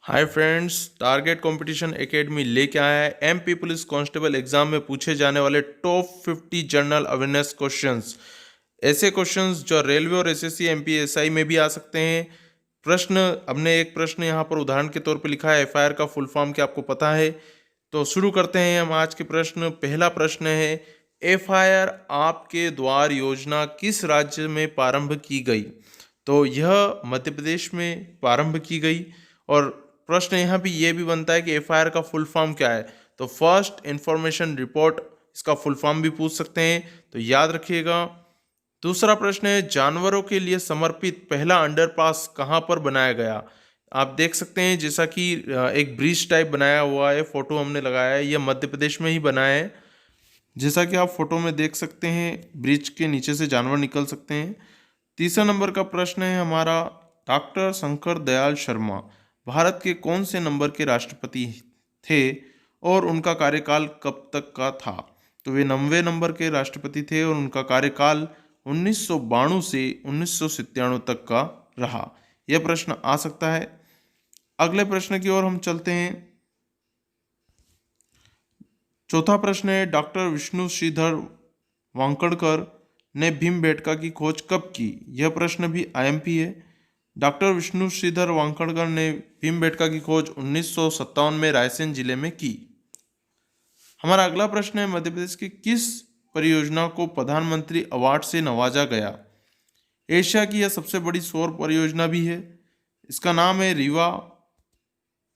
Hi friends, target competition academy लेके आया है एमपी पुलिस कांस्टेबल एग्जाम में पूछे जाने वाले टॉप 50 जनरल अवेयरनेस क्वेश्चंस। ऐसे क्वेश्चंस जो रेलवे और एसएससी एमपीएसआई में भी आ सकते हैं। प्रश्न हमने एक प्रश्न यहाँ पर उदाहरण के तौर पे लिखा है, एफआईआर का फुल फॉर्म क्या आपको पता है? तो शुरू करते हैं हम आज के प्रश्न। पहला प्रश्न है, एफआईआर आपके द्वार योजना किस राज्य में प्रारंभ की गई? तो यह मध्य प्रदेश में प्रारंभ की गई। और प्रश्न यहाँ भी ये भी बनता है कि एफआईआर का फुल फॉर्म क्या है? तो फर्स्ट इंफॉर्मेशन रिपोर्ट, इसका फुल फॉर्म भी पूछ सकते हैं, तो याद रखिएगा। दूसरा प्रश्न है, जानवरों के लिए समर्पित पहला अंडरपास कहाँ पर बनाया गया? आप देख सकते हैं जैसा कि एक ब्रिज टाइप बनाया हुआ है, फोटो हमने लगाया है, यह मध्य प्रदेश में ही बना है। जैसा कि आप फोटो में देख सकते हैं, ब्रिज के नीचे से जानवर निकल सकते हैं। तीसरा नंबर का प्रश्न है हमारा, डॉक्टर शंकर दयाल शर्मा भारत के कौन से नंबर के राष्ट्रपति थे और उनका कार्यकाल कब तक का था? तो वे 90 नंबर के राष्ट्रपति थे और उनका कार्यकाल 1992 से 1997 तक का रहा। यह प्रश्न आ सकता है। अगले प्रश्न की ओर हम चलते हैं। चौथा प्रश्न है, डॉक्टर विष्णु श्रीधर वांकड़कर ने भीमबेटका की खोज कब की? यह प्रश्न भी आईएमपी है। डॉक्टर विष्णु श्रीधर वांकड़कर ने भीमबेटका की खोज 1957 में रायसेन जिले में की। हमारा अगला प्रश्न है, मध्य प्रदेश की किस परियोजना को प्रधानमंत्री अवार्ड से नवाजा गया? एशिया की यह सबसे बड़ी सौर परियोजना भी है। इसका नाम है रीवा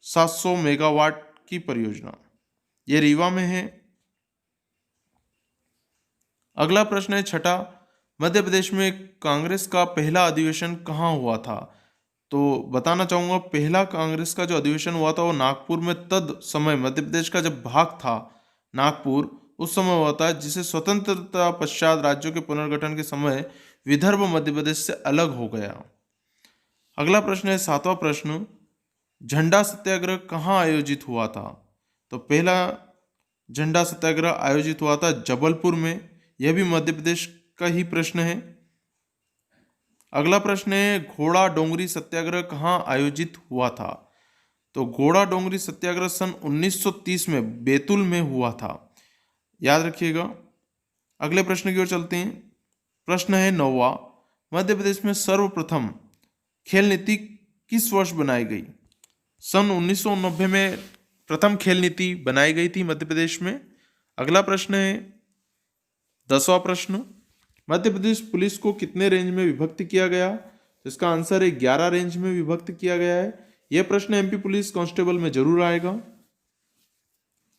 700 मेगावाट की परियोजना। यह रीवा में है। अगला प्रश्न है छठा, मध्य प्रदेश में कांग्रेस का पहला अधिवेशन कहाँ हुआ था? तो बताना चाहूँगा, पहला कांग्रेस का जो अधिवेशन हुआ था वो नागपुर में, तद समय मध्य प्रदेश का जब भाग था नागपुर, उस समय हुआ था, जिसे स्वतंत्रता पश्चात राज्यों के पुनर्गठन के समय विदर्भ मध्य प्रदेश से अलग हो गया। अगला प्रश्न है सातवां प्रश्न, झंडा सत्याग्रह कहाँ आयोजित हुआ था? तो पहला झंडा सत्याग्रह आयोजित हुआ था जबलपुर में। यह भी मध्य प्रदेश का ही प्रश्न है। अगला प्रश्न है, घोड़ा डोंगरी सत्याग्रह कहाँ आयोजित हुआ था? तो घोड़ा डोंगरी सत्याग्रह सन 1930 में बैतूल में हुआ था। याद रखिएगा। अगले प्रश्न की ओर चलते हैं। प्रश्न है नौवां, मध्य प्रदेश में सर्वप्रथम खेल नीति किस वर्ष बनाई गई? सन 1990 में प्रथम खेल नीति बनाई गई थी मध्य प्रदेश में। अगला प्रश्न है 10वां प्रश्न, मध्य प्रदेश पुलिस को कितने रेंज में विभक्त किया गया? तो इसका आंसर है 11 रेंज में विभक्त किया गया है। यह प्रश्न एमपी पुलिस कांस्टेबल में जरूर आएगा।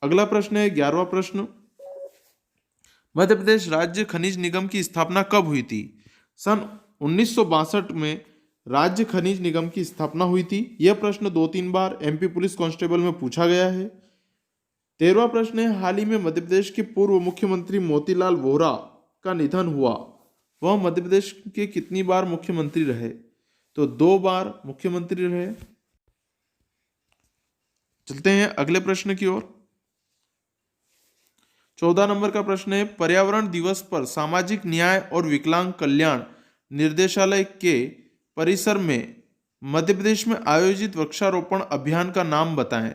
अगला प्रश्न है 11वां प्रश्न, मध्य प्रदेश राज्य खनिज निगम की स्थापना कब हुई थी? सन 1962 में राज्य खनिज निगम की स्थापना हुई थी। यह प्रश्न 2-3 बार एमपी पुलिस कांस्टेबल में पूछा गया है। 13वां प्रश्न है, हाल ही में मध्य प्रदेश के पूर्व मुख्यमंत्री मोतीलाल वोहरा का निधन हुआ, वह मध्य प्रदेश के कितनी बार मुख्यमंत्री रहे? तो 2 बार मुख्यमंत्री रहे। चलते हैं अगले प्रश्न की ओर। 14 नंबर का प्रश्न है, पर्यावरण दिवस पर सामाजिक न्याय और विकलांग कल्याण निर्देशालय के परिसर में मध्य प्रदेश में आयोजित वृक्षारोपण अभियान का नाम बताएं।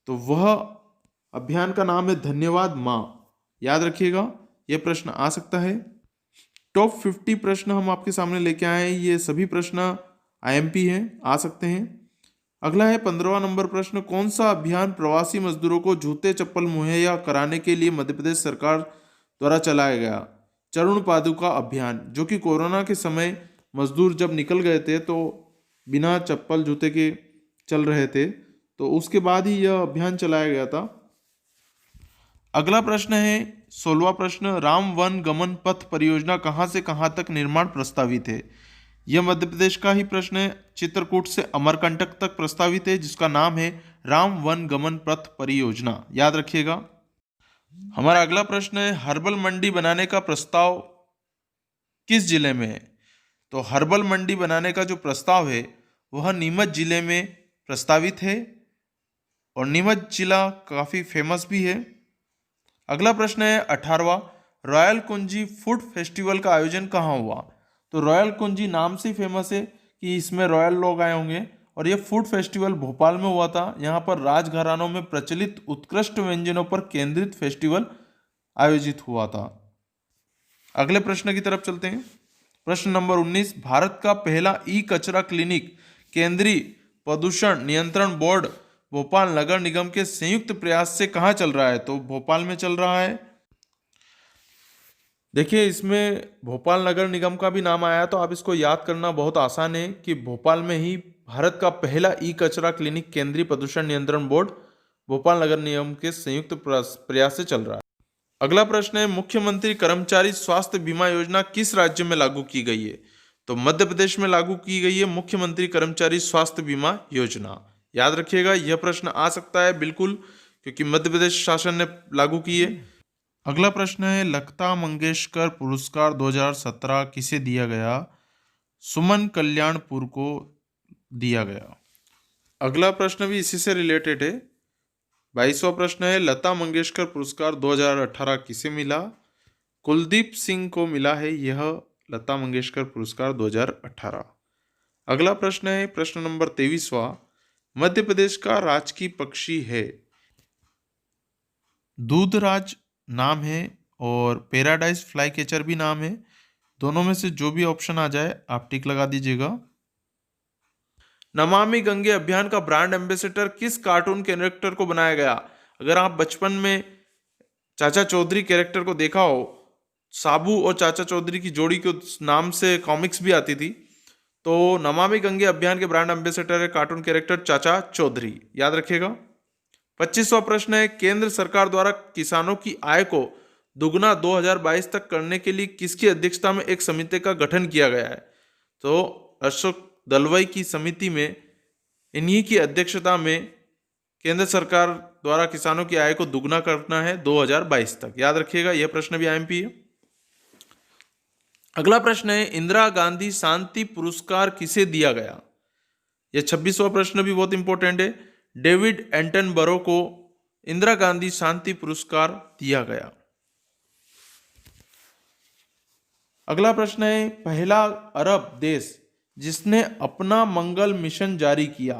तो वह अभियान का नाम है धन्यवाद माँ। याद रखिएगा, यह प्रश्न आ सकता है। टॉप 50 प्रश्न हम आपके सामने लेके आए हैं, ये सभी प्रश्न आईएमपी हैं, आ सकते हैं। अगला है 15वां नंबर प्रश्न, कौन सा अभियान प्रवासी मजदूरों को जूते चप्पल मुहैया कराने के लिए मध्य प्रदेश सरकार द्वारा चलाया गया? चरण पादुका अभियान, जो कि कोरोना के समय मजदूर जब निकल गए थे तो बिना चप्पल जूते के चल रहे थे, तो उसके बाद ही यह अभियान चलाया गया था। अगला प्रश्न है 16वां प्रश्न, राम वन गमन पथ परियोजना कहाँ से कहाँ तक निर्माण प्रस्तावित है? यह मध्य प्रदेश का ही प्रश्न है। चित्रकूट से अमरकंटक तक प्रस्तावित है, जिसका नाम है राम वन गमन पथ परियोजना। याद रखिएगा। हमारा अगला प्रश्न है, हर्बल मंडी बनाने का प्रस्ताव किस जिले में है? तो हर्बल मंडी बनाने का जो प्रस्ताव है वह नीमच जिले में प्रस्तावित है, और नीमच जिला काफ़ी फेमस भी है। अगला प्रश्न है 18वां, रॉयल कुंजी फूड फेस्टिवल का आयोजन कहाँ हुआ? तो रॉयल कुंजी नाम से ही फेमस है कि इसमें रॉयल लोग आए होंगे, और ये फूड फेस्टिवल भोपाल में हुआ था। यहाँ पर राजघरानों में प्रचलित उत्कृष्ट व्यंजनों पर केंद्रित फेस्टिवल आयोजित हुआ था। अगले प्रश्न की तरफ चलते हैं। प्रश्न नंबर 19, भारत का पहला ई कचरा क्लिनिक केंद्रीय प्रदूषण नियंत्रण बोर्ड भोपाल नगर निगम के संयुक्त प्रयास से कहाँ चल रहा है? तो भोपाल में चल रहा है। देखिए, इसमें भोपाल नगर निगम का भी नाम आया, तो आप इसको याद करना बहुत आसान है कि भोपाल में ही भारत का पहला ई कचरा क्लिनिक केंद्रीय प्रदूषण नियंत्रण बोर्ड भोपाल नगर निगम के संयुक्त प्रयास से चल रहा है। अगला प्रश्न है, मुख्यमंत्री कर्मचारी स्वास्थ्य बीमा योजना किस राज्य में लागू की गई है? तो मध्य प्रदेश में लागू की गई है मुख्यमंत्री कर्मचारी स्वास्थ्य बीमा योजना। याद रखिएगा, यह प्रश्न आ सकता है बिल्कुल, क्योंकि मध्य प्रदेश शासन ने लागू की है। अगला प्रश्न है, लता मंगेशकर पुरस्कार 2017 किसे दिया गया? सुमन कल्याणपुर को दिया गया। अगला प्रश्न भी इसी से रिलेटेड है। 22वां प्रश्न है, लता मंगेशकर पुरस्कार 2018 किसे मिला? कुलदीप सिंह को मिला है यह लता मंगेशकर पुरस्कार 2018। अगला प्रश्न है, प्रश्न नंबर 23वां, मध्य प्रदेश का राजकीय पक्षी है? दूधराज नाम है और पैराडाइज फ्लाई कैचर भी नाम है। दोनों में से जो भी ऑप्शन आ जाए आप टिक लगा दीजिएगा। नमामि गंगे अभियान का ब्रांड एम्बेसडर किस कार्टून कैरेक्टर को बनाया गया? अगर आप बचपन में चाचा चौधरी कैरेक्टर को देखा हो, साबू और चाचा चौधरी की जोड़ी के नाम से कॉमिक्स भी आती थी, तो नमामि गंगे अभियान के ब्रांड एम्बेसडर है कार्टून कैरेक्टर चाचा चौधरी। याद रखिएगा। 25वां प्रश्न है, केंद्र सरकार द्वारा किसानों की आय को दुगना 2022 तक करने के लिए किसकी अध्यक्षता में एक समिति का गठन किया गया है? तो अशोक दलवाई की समिति में, इन्हीं की अध्यक्षता में केंद्र सरकार द्वारा किसानों की आय को दुगना करना है 2022 तक। याद रखिएगा, यह प्रश्न भी आईएमपी है। अगला प्रश्न है, इंदिरा गांधी शांति पुरस्कार किसे दिया गया? यह 26वां प्रश्न भी बहुत इंपॉर्टेंट है। डेविड एटनबरो को इंदिरा गांधी शांति पुरस्कार दिया गया। अगला प्रश्न है, पहला अरब देश जिसने अपना मंगल मिशन जारी किया?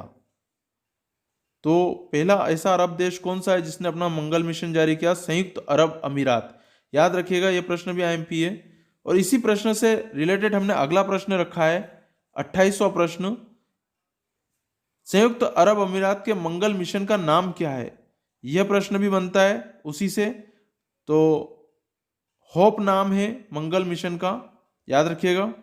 तो पहला ऐसा अरब देश कौन सा है जिसने अपना मंगल मिशन जारी किया? संयुक्त अरब अमीरात। याद रखिएगा, यह प्रश्न भी आईएमपी है। और इसी प्रश्न से रिलेटेड हमने अगला प्रश्न रखा है 28वां प्रश्न, संयुक्त अरब अमीरात के मंगल मिशन का नाम क्या है? यह प्रश्न भी बनता है उसी से। तो होप नाम है मंगल मिशन का, याद रखिएगा।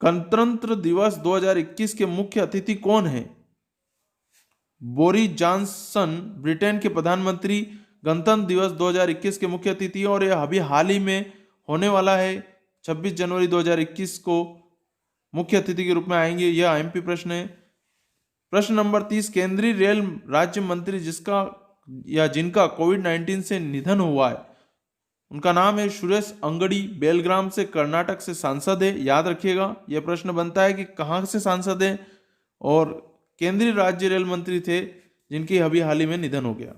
गणतंत्र दिवस 2021 के मुख्य अतिथि कौन है? बोरिस जॉनसन ब्रिटेन के प्रधानमंत्री गणतंत्र दिवस 2021 के मुख्य अतिथि हैं और यह अभी हाल ही में होने वाला है। 26 जनवरी 2021 को मुख्य अतिथि के रूप में आएंगे। यह आईएमपी प्रश्न है। प्रश्न नंबर 30, केंद्रीय रेल राज्य मंत्री जिसका या जिनका कोविड-19 से निधन हुआ है उनका नाम है सुरेश अंगड़ी, बेलग्राम से कर्नाटक से सांसद है। याद रखिएगा, यह प्रश्न बनता है कि कहां से सांसद है और केंद्रीय राज्य रेल मंत्री थे जिनकी अभी हाल ही में निधन हो गया।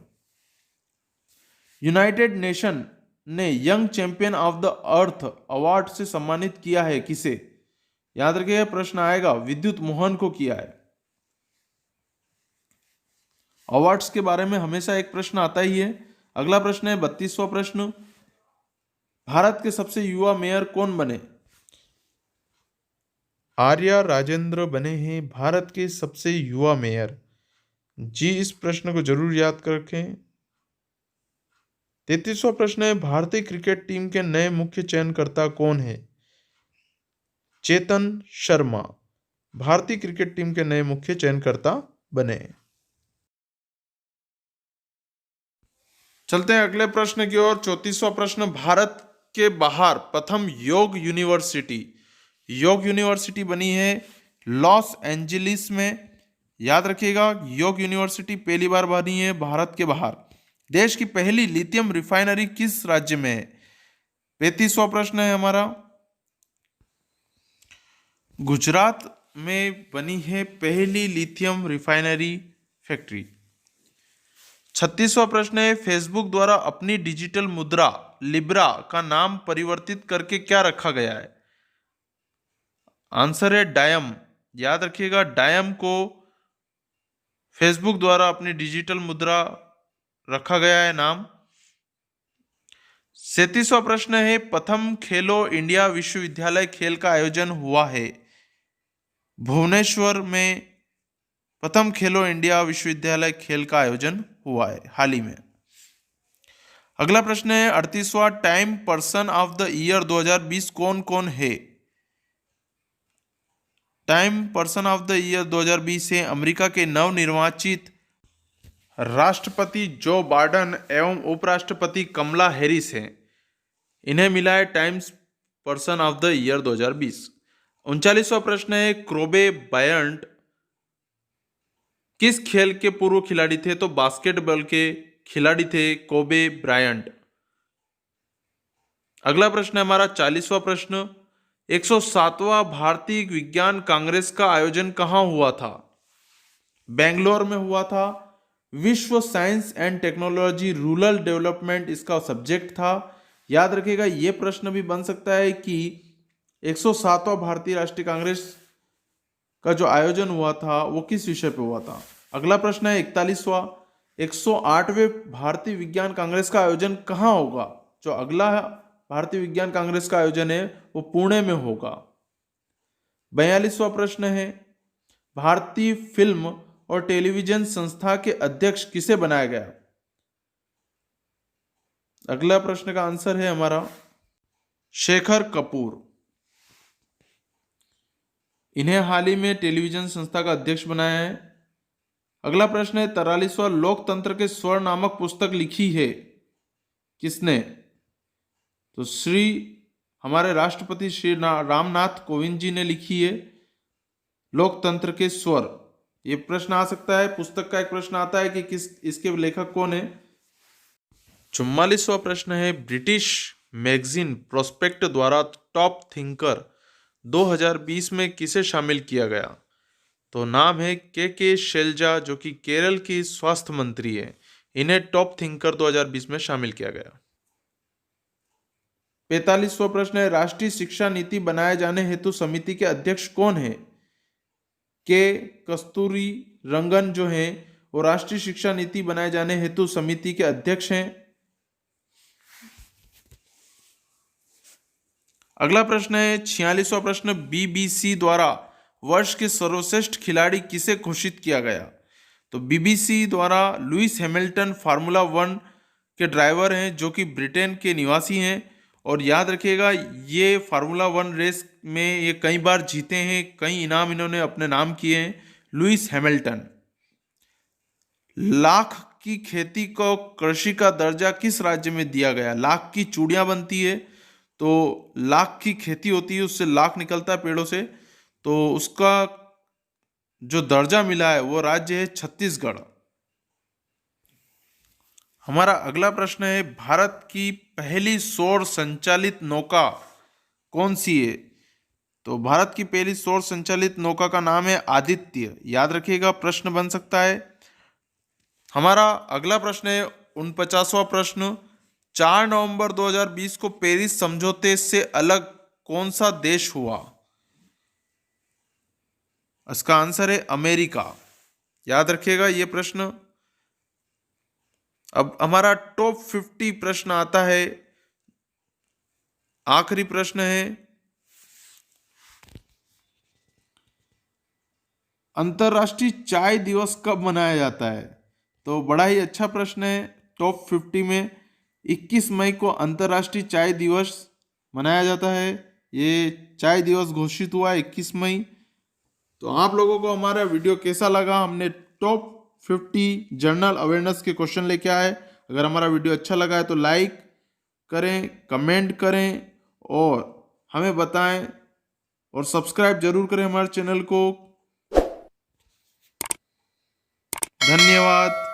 यूनाइटेड नेशन ने young champion of the earth award से सम्मानित किया है किसे? याद रखिए, प्रश्न आएगा विद्युत मोहन को किया है। अवार्ड्स के बारे में हमेशा एक प्रश्न आता ही है। अगला प्रश्न है 32वां प्रश्न, भारत के सबसे युवा मेयर कौन बने? आर्या राजेंद्र बने हैं भारत के सबसे युवा मेयर। जी, इस प्रश्न को जरूर याद कर रखें। 33वां प्रश्न है, भारतीय क्रिकेट टीम के नए मुख्य चयनकर्ता कौन है? चेतन शर्मा भारतीय क्रिकेट टीम के नए मुख्य चयनकर्ता बने। चलते हैं अगले प्रश्न की ओर। 34वां प्रश्न, भारत के बाहर प्रथम योग यूनिवर्सिटी बनी है लॉस एंजलिस में। याद रखिएगा, योग यूनिवर्सिटी पहली बार बनी है भारत के बाहर। देश की पहली लिथियम रिफाइनरी किस राज्य में है? 35वां प्रश्न है हमारा, गुजरात में बनी है पहली लिथियम रिफाइनरी फैक्ट्री। 36वां प्रश्न है, फेसबुक द्वारा अपनी डिजिटल मुद्रा लिब्रा का नाम परिवर्तित करके क्या रखा गया है? आंसर है डायम। याद रखिएगा, डायम को फेसबुक द्वारा अपनी डिजिटल मुद्रा रखा गया है नाम। 37वां प्रश्न है, प्रथम खेलो इंडिया विश्वविद्यालय खेल का आयोजन हुआ है। भुवनेश्वर में प्रथम खेलो इंडिया विश्वविद्यालय खेल का आयोजन हुआ है हाल ही में। अगला प्रश्न है, 38वां, Time person of the year 2020 कौन कौन है। Time person of the year 2020 है अमेरिका के नवनिर्वाचित राष्ट्रपति जो बाइडेन एवं उपराष्ट्रपति कमला हैरिस हैं। इन्हें मिला है times person of the year 2020। 39वां प्रश्न है, क्रोबे ब्रायंट किस खेल के पूर्व खिलाड़ी थे। तो बास्केटबॉल के खिलाड़ी थे कोबे ब्रायंट। अगला प्रश्न है हमारा 40वां प्रश्न, 107वां भारतीय विज्ञान कांग्रेस का आयोजन कहां हुआ था। बेंगलोर में हुआ था। विश्व science and technology rural development इसका सब्जेक्ट था। याद रखिएगा, यह प्रश्न भी बन सकता है कि 107वां भारतीय राष्ट्रीय कांग्रेस का जो आयोजन हुआ था वो किस विषय पे हुआ था। अगला प्रश्न है 41वां, 108वें भारतीय विज्ञान कांग्रेस का आयोजन कहां होगा। जो अगला भारतीय विज्ञान कांग्रेस का आयोजन है वो पुणे में होगा। 42वां प्रश्न है, भारतीय फिल्म और टेलीविजन संस्था के अध्यक्ष किसे बनाया गया। अगला प्रश्न का आंसर है हमारा शेखर कपूर। इन्हें हाल ही में टेलीविजन संस्था का अध्यक्ष बनाया है। अगला प्रश्न है 43वां, लोकतंत्र के स्वर नामक पुस्तक लिखी है किसने। तो हमारे राष्ट्रपति श्री रामनाथ कोविंद जी ने लिखी है लोकतंत्र के स्वर। ये प्रश्न आ सकता है, पुस्तक का एक प्रश्न आता है कि इसके लेखक कौन है। 44वां प्रश्न है, ब्रिटिश मैगजीन प्रोस्पेक्ट द्वारा टॉप थिंकर 2020 में किसे शामिल किया गया। तो नाम है के शैलजा, जो कि केरल की स्वास्थ्य मंत्री है। इन्हें टॉप थिंकर 2020 में शामिल किया गया। 45वां प्रश्न है, राष्ट्रीय शिक्षा नीति बनाए जाने हेतु समिति के अध्यक्ष कौन है। के कस्तूरी रंगन जो हैं वो राष्ट्रीय शिक्षा नीति बनाए जाने हेतु समिति के अध्यक्ष हैं। अगला प्रश्न है 46वां प्रश्न, बीबीसी द्वारा वर्ष के सर्वश्रेष्ठ खिलाड़ी किसे घोषित किया गया। तो बीबीसी द्वारा लुइस हैमिल्टन फार्मूला 1 के ड्राइवर हैं जो कि ब्रिटेन के निवासी हैं। और याद रखिएगा, ये फार्मूला 1 रेस में ये कई बार जीते हैं, कई इनाम इन्होंने अपने नाम किए हैं। Lewis Hamilton. लाख की खेती को कृषि का दर्जा किस राज्य में दिया गया। लाख की चूड़ियां बनती है, तो लाख की खेती होती है, उससे लाख निकलता है पेड़ों से, तो उसका जो दर्जा मिला है वो राज्य है छत्तीसगढ़। हमारा अगला प्रश्न है, भारत की पहली सौर संचालित नौका कौन सी है। तो भारत की पहली सौर संचालित नौका का नाम है आदित्य। याद रखिएगा, प्रश्न बन सकता है। हमारा अगला प्रश्न है 49वां प्रश्न, 4 नवंबर 2020 को पेरिस समझौते से अलग कौन सा देश हुआ। इसका आंसर है अमेरिका। याद रखिएगा ये प्रश्न। अब हमारा टॉप 50 प्रश्न आता है। आखिरी प्रश्न है, अंतरराष्ट्रीय चाय दिवस कब मनाया जाता है। तो बड़ा ही अच्छा प्रश्न है। टॉप 50 में 21 मई को अंतरराष्ट्रीय चाय दिवस मनाया जाता है। ये चाय दिवस घोषित हुआ है 21 मई। तो आप लोगों को हमारा वीडियो कैसा लगा। हमने टॉप 50 जनरल अवेयरनेस के क्वेश्चन लेके आए। अगर हमारा वीडियो अच्छा लगा है तो लाइक करें, कमेंट करें और हमें बताएं, और सब्सक्राइब जरूर करें हमारे चैनल को। धन्यवाद।